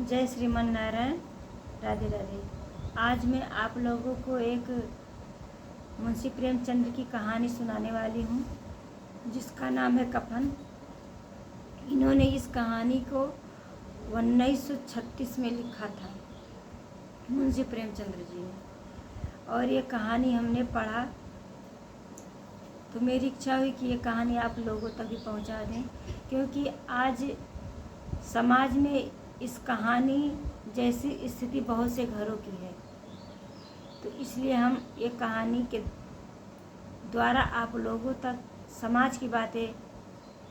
जय श्रीमन नारायण। राधे राधे। आज मैं आप लोगों को एक मुंशी प्रेमचंद की कहानी सुनाने वाली हूँ जिसका नाम है कफन। इन्होंने इस कहानी को 1936 में लिखा था, मुंशी प्रेमचंद जी ने। और ये कहानी हमने पढ़ा तो मेरी इच्छा हुई कि ये कहानी आप लोगों तक भी पहुँचा दें, क्योंकि आज समाज में इस कहानी जैसी स्थिति बहुत से घरों की है। तो इसलिए हम ये कहानी के द्वारा आप लोगों तक समाज की बातें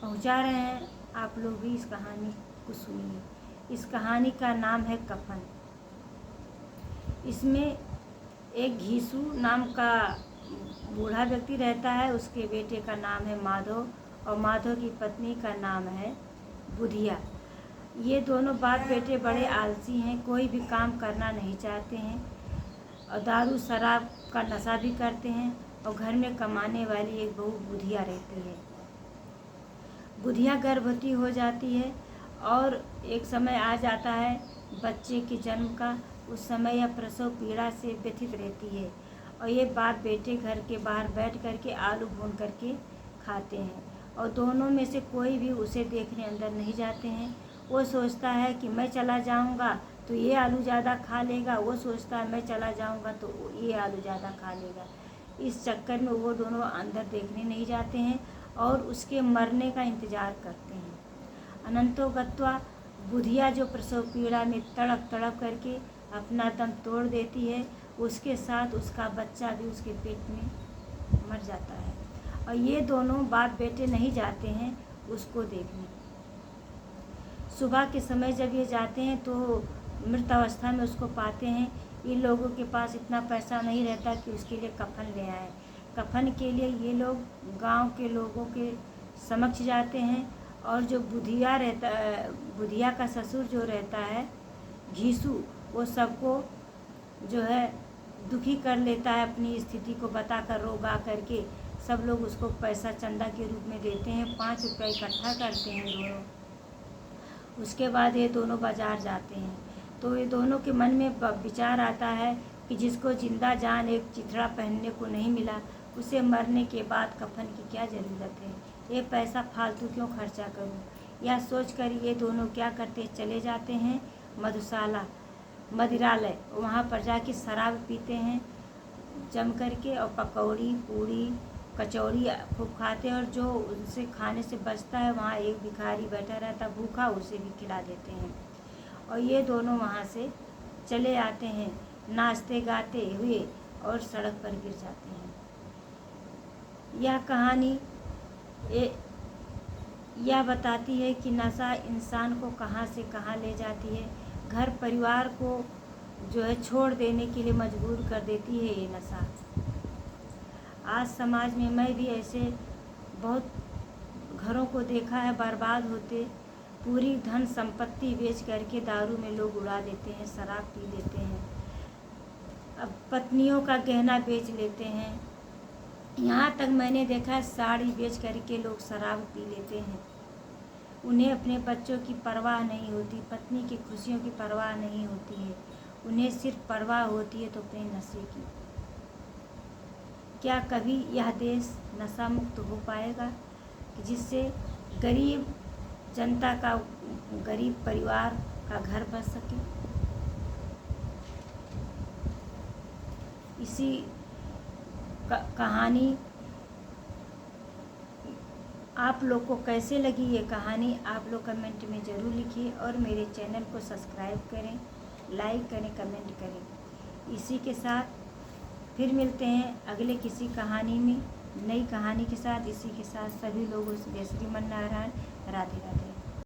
पहुंचा रहे हैं। आप लोग भी इस कहानी को सुनिए। इस कहानी का नाम है कफन। इसमें एक घीसू नाम का बूढ़ा व्यक्ति रहता है। उसके बेटे का नाम है माधव और माधव की पत्नी का नाम है बुधिया। ये दोनों बाप बेटे बड़े आलसी हैं, कोई भी काम करना नहीं चाहते हैं और दारू शराब का नशा भी करते हैं। और घर में कमाने वाली एक बहू बुधिया रहती है। बुधिया गर्भवती हो जाती है और एक समय आ जाता है बच्चे के जन्म का। उस समय यह प्रसव पीड़ा से व्यथित रहती है और ये बाप बेटे घर के बाहर बैठ करके आलू भून करके खाते हैं और दोनों में से कोई भी उसे देखने अंदर नहीं जाते हैं। वो सोचता है कि मैं चला जाऊंगा तो ये आलू ज़्यादा खा लेगा, वो सोचता है मैं चला जाऊंगा तो ये आलू ज़्यादा खा लेगा। इस चक्कर में वो दोनों अंदर देखने नहीं जाते हैं और उसके मरने का इंतज़ार करते हैं। अनंतो गत्वा बुधिया जो प्रसव पीड़ा में तड़प तड़प करके अपना दम तोड़ देती है, उसके साथ उसका बच्चा भी उसके पेट में मर जाता है। और ये दोनों बाप बेटे नहीं जाते हैं उसको देखने। सुबह के समय जब ये जाते हैं तो मृत अवस्था में उसको पाते हैं। इन लोगों के पास इतना पैसा नहीं रहता कि उसके लिए कफन ले आए। कफन के लिए ये लोग गांव के लोगों के समक्ष जाते हैं और जो बुधिया का ससुर जो रहता है घीसू, वो सबको जो है दुखी कर लेता है। अपनी स्थिति को बताकर रोगा करके सब लोग उसको पैसा चंदा के रूप में देते हैं। 5 रुपये इकट्ठा करते हैं दोनों। उसके बाद ये दोनों बाज़ार जाते हैं तो ये दोनों के मन में विचार आता है कि जिसको जिंदा जान एक चिथड़ा पहनने को नहीं मिला, उसे मरने के बाद कफन की क्या ज़रूरत है, ये पैसा फालतू क्यों खर्चा करूं। यह सोच कर ये दोनों क्या करते, चले जाते हैं मदिरालय। वहाँ पर जाके शराब पीते हैं जम करके और पकौड़ी पूड़ी कचौड़ी खूब खाते हैं। और जो उनसे खाने से बचता है वहाँ एक भिखारी बैठा रहता भूखा, उसे भी खिला देते हैं। और ये दोनों वहाँ से चले आते हैं नाचते गाते हुए और सड़क पर गिर जाते हैं। यह कहानी यह बताती है कि नशा इंसान को कहाँ से कहाँ ले जाती है। घर परिवार को जो है छोड़ देने के लिए मजबूर कर देती है ये नशा। आज समाज में मैं भी ऐसे बहुत घरों को देखा है बर्बाद होते। पूरी धन संपत्ति बेच करके दारू में लोग उड़ा देते हैं, शराब पी लेते हैं, अब पत्नियों का गहना बेच लेते हैं। यहाँ तक मैंने देखा है साड़ी बेच करके लोग शराब पी लेते हैं। उन्हें अपने बच्चों की परवाह नहीं होती, पत्नी की खुशियों की परवाह नहीं होती है। उन्हें सिर्फ परवाह होती है तो अपने नशे की। क्या कभी यह देश नशा मुक्त हो पाएगा कि जिससे गरीब जनता का, गरीब परिवार का घर बच सके। इसी कहानी आप लोग को कैसे लगी ये कहानी, आप लोग कमेंट में ज़रूर लिखिए और मेरे चैनल को सब्सक्राइब करें, लाइक करें, कमेंट करें। इसी के साथ फिर मिलते हैं अगले किसी कहानी में, नई कहानी के साथ। इसी के साथ सभी लोगों से जय श्रीमन नारायण। राधे राधे।